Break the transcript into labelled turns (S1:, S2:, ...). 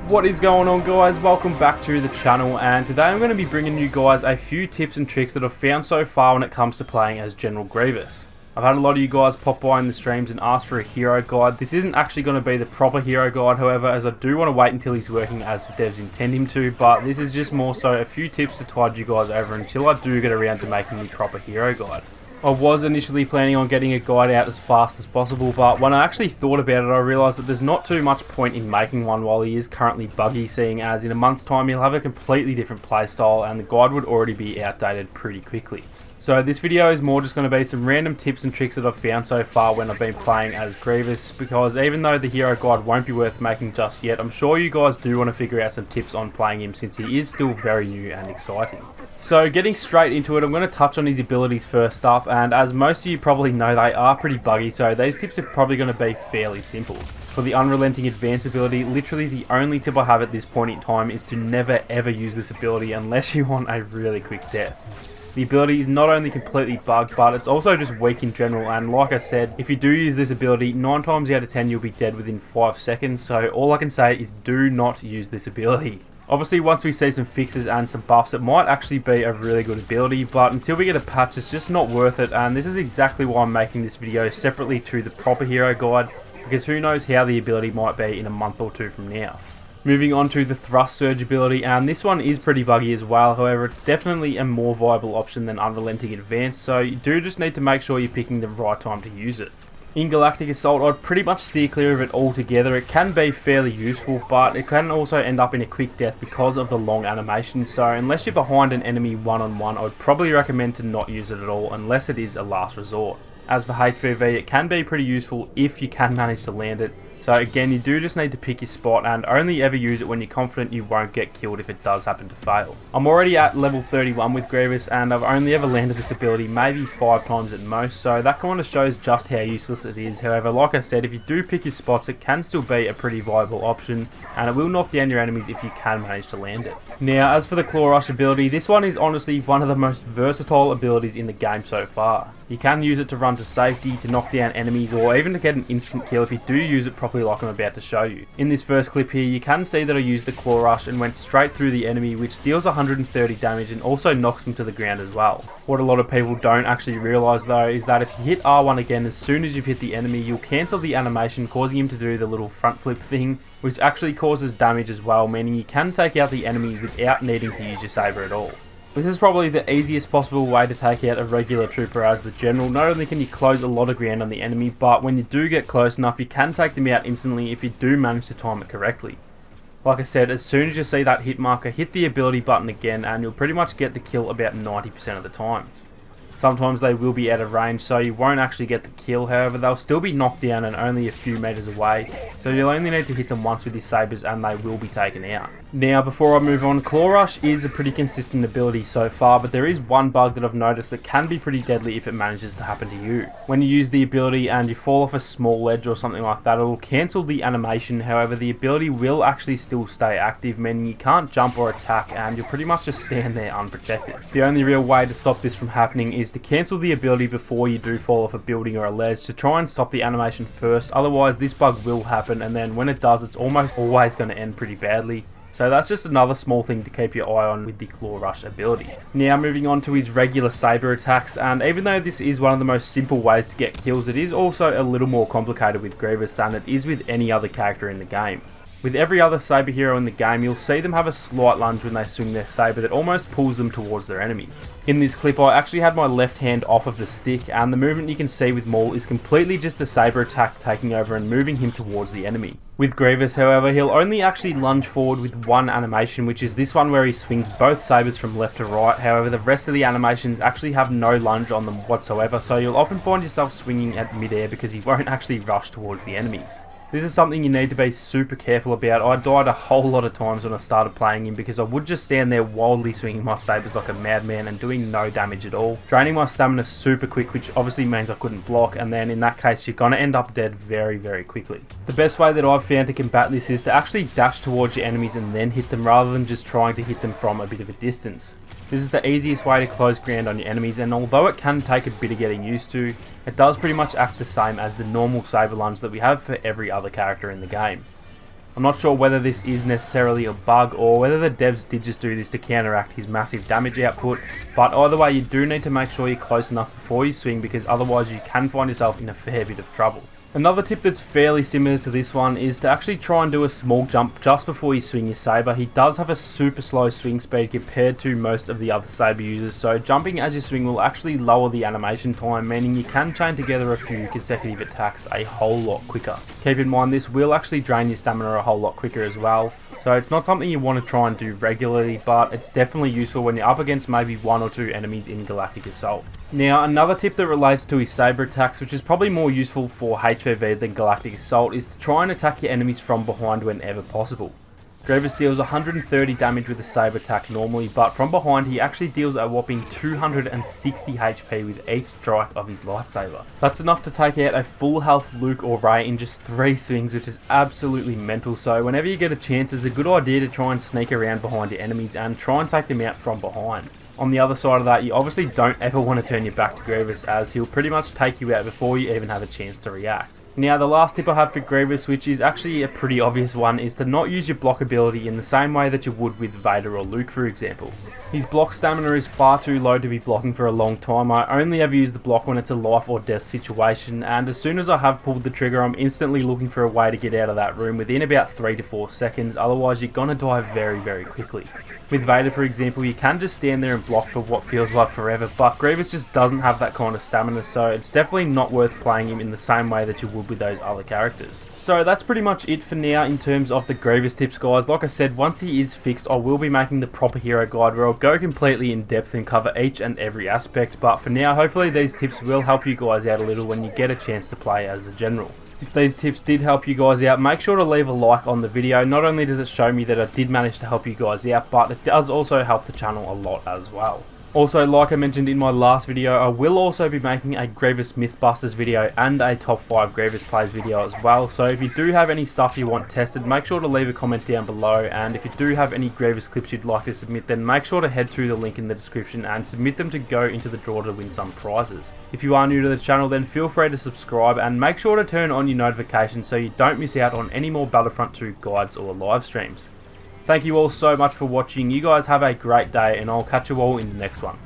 S1: What is going on, guys? Welcome back to the channel, and today I'm going to be bringing you guys a few tips and tricks that I've found so far when it comes to playing as General Grievous. I've had a lot of you guys pop by in the streams and ask for a hero guide. This isn't actually going to be the proper hero guide, however, as I do want to wait until he's working as the devs intend him to, but this is just more so a few tips to tide you guys over until I do get around to making the proper hero guide. I was initially planning on getting a guide out as fast as possible, but when I actually thought about it, I realised that there's not too much point in making one while he is currently buggy, seeing as in a month's time he'll have a completely different playstyle and the guide would already be outdated pretty quickly. So this video is more just going to be some random tips and tricks that I've found so far when I've been playing as Grievous, because even though the hero guide won't be worth making just yet, I'm sure you guys do want to figure out some tips on playing him since he is still very new and exciting. So getting straight into it, I'm going to touch on his abilities first up, and as most of you probably know, they are pretty buggy, so these tips are probably going to be fairly simple. For the Unrelenting Advance ability, literally the only tip I have at this point in time is to never ever use this ability unless you want a really quick death. The ability is not only completely bugged, but it's also just weak in general, and like I said, if you do use this ability, 9 times out of 10 you'll be dead within 5 seconds, so all I can say is do not use this ability. Obviously, once we see some fixes and some buffs, it might actually be a really good ability, but until we get a patch, it's just not worth it, and this is exactly why I'm making this video separately to the proper hero guide, because who knows how the ability might be in a month or two from now. Moving on to the Thrust Surge ability, and this one is pretty buggy as well, however it's definitely a more viable option than Unrelenting Advance, so you do just need to make sure you're picking the right time to use it. In Galactic Assault, I'd pretty much steer clear of it altogether. It can be fairly useful, but it can also end up in a quick death because of the long animation, so unless you're behind an enemy one-on-one, I'd probably recommend to not use it at all unless it is a last resort. As for HVV, it can be pretty useful if you can manage to land it. So again, you do just need to pick your spot and only ever use it when you're confident you won't get killed if it does happen to fail. I'm already at level 31 with Grievous, and I've only ever landed this ability maybe 5 times at most, so that kind of shows just how useless it is. However, like I said, if you do pick your spots, it can still be a pretty viable option, and it will knock down your enemies if you can manage to land it. Now, as for the Claw Rush ability, this one is honestly one of the most versatile abilities in the game so far. You can use it to run to safety, to knock down enemies, or even to get an instant kill if you do use it properly like I'm about to show you. In this first clip here, you can see that I used the Claw Rush and went straight through the enemy, which deals 130 damage and also knocks them to the ground as well. What a lot of people don't actually realise though is that if you hit R1 again as soon as you've hit the enemy, you'll cancel the animation, causing him to do the little front flip thing, which actually causes damage as well, meaning you can take out the enemy without needing to use your saber at all. This is probably the easiest possible way to take out a regular trooper as the general. Not only can you close a lot of ground on the enemy, but when you do get close enough, you can take them out instantly if you do manage to time it correctly. Like I said, as soon as you see that hit marker, hit the ability button again and you'll pretty much get the kill about 90% of the time. Sometimes they will be out of range, so you won't actually get the kill, however they'll still be knocked down and only a few meters away, so you'll only need to hit them once with your sabers and they will be taken out. Now, before I move on, Claw Rush is a pretty consistent ability so far, but there is one bug that I've noticed that can be pretty deadly if it manages to happen to you. When you use the ability and you fall off a small ledge or something like that, it'll cancel the animation, however the ability will actually still stay active, meaning you can't jump or attack and you'll pretty much just stand there unprotected. The only real way to stop this from happening is to cancel the ability before you do fall off a building or a ledge to try and stop the animation first, otherwise this bug will happen, and then when it does, it's almost always going to end pretty badly. So that's just another small thing to keep your eye on with the Claw Rush ability. Now moving on to his regular Saber Attacks, and even though this is one of the most simple ways to get kills, it is also a little more complicated with Grievous than it is with any other character in the game. With every other Saber hero in the game, you'll see them have a slight lunge when they swing their saber that almost pulls them towards their enemy. In this clip, I actually had my left hand off of the stick, and the movement you can see with Maul is completely just the Saber Attack taking over and moving him towards the enemy. With Grievous, however, he'll only actually lunge forward with one animation, which is this one where he swings both sabers from left to right. However, the rest of the animations actually have no lunge on them whatsoever, so you'll often find yourself swinging at mid-air because he won't actually rush towards the enemies. This is something you need to be super careful about. I died a whole lot of times when I started playing him because I would just stand there wildly swinging my sabers like a madman and doing no damage at all, draining my stamina super quick, which obviously means I couldn't block, and then in that case you're going to end up dead very quickly. The best way that I've found to combat this is to actually dash towards your enemies and then hit them, rather than just trying to hit them from a bit of a distance. This is the easiest way to close ground on your enemies, and although it can take a bit of getting used to, it does pretty much act the same as the normal saber lunge that we have for every other character in the game. I'm not sure whether this is necessarily a bug or whether the devs did just do this to counteract his massive damage output, but either way you do need to make sure you're close enough before you swing, because otherwise you can find yourself in a fair bit of trouble. Another tip that's fairly similar to this one is to actually try and do a small jump just before you swing your saber. He does have a super slow swing speed compared to most of the other saber users, so jumping as you swing will actually lower the animation time, meaning you can chain together a few consecutive attacks a whole lot quicker. Keep in mind this will actually drain your stamina a whole lot quicker as well, so it's not something you want to try and do regularly, but it's definitely useful when you're up against maybe 1 or 2 enemies in Galactic Assault. Now, another tip that relates to his Saber Attacks, which is probably more useful for HVV than Galactic Assault, is to try and attack your enemies from behind whenever possible. Grievous deals 130 damage with a Saber Attack normally, but from behind he actually deals a whopping 260 HP with each strike of his lightsaber. That's enough to take out a full health Luke or Rey in just 3 swings, which is absolutely mental, so whenever you get a chance it's a good idea to try and sneak around behind your enemies and try and take them out from behind. On the other side of that, you obviously don't ever want to turn your back to Grievous, as he'll pretty much take you out before you even have a chance to react. Now, the last tip I have for Grievous, which is actually a pretty obvious one, is to not use your block ability in the same way that you would with Vader or Luke, for example. His block stamina is far too low to be blocking for a long time. I only ever use the block when it's a life or death situation, and as soon as I have pulled the trigger, I'm instantly looking for a way to get out of that room within about 3 to 4 seconds, otherwise you're gonna die very, very quickly. With Vader, for example, you can just stand there and block for what feels like forever, but Grievous just doesn't have that kind of stamina, so it's definitely not worth playing him in the same way that you would with those other characters. So that's pretty much it for now in terms of the Grievous tips, guys. Like I said, once he is fixed, I will be making the proper hero guide where I'll go completely in depth and cover each and every aspect, but for now, hopefully these tips will help you guys out a little when you get a chance to play as the General. If these tips did help you guys out, make sure to leave a like on the video. Not only does it show me that I did manage to help you guys out, but it does also help the channel a lot as well. Also, like I mentioned in my last video, I will also be making a Grievous Mythbusters video and a top 5 Grievous plays video as well. So if you do have any stuff you want tested, make sure to leave a comment down below. And if you do have any Grievous clips you'd like to submit, then make sure to head to the link in the description and submit them to go into the draw to win some prizes. If you are new to the channel, then feel free to subscribe and make sure to turn on your notifications so you don't miss out on any more Battlefront 2 guides or live streams. Thank you all so much for watching. You guys have a great day, and I'll catch you all in the next one.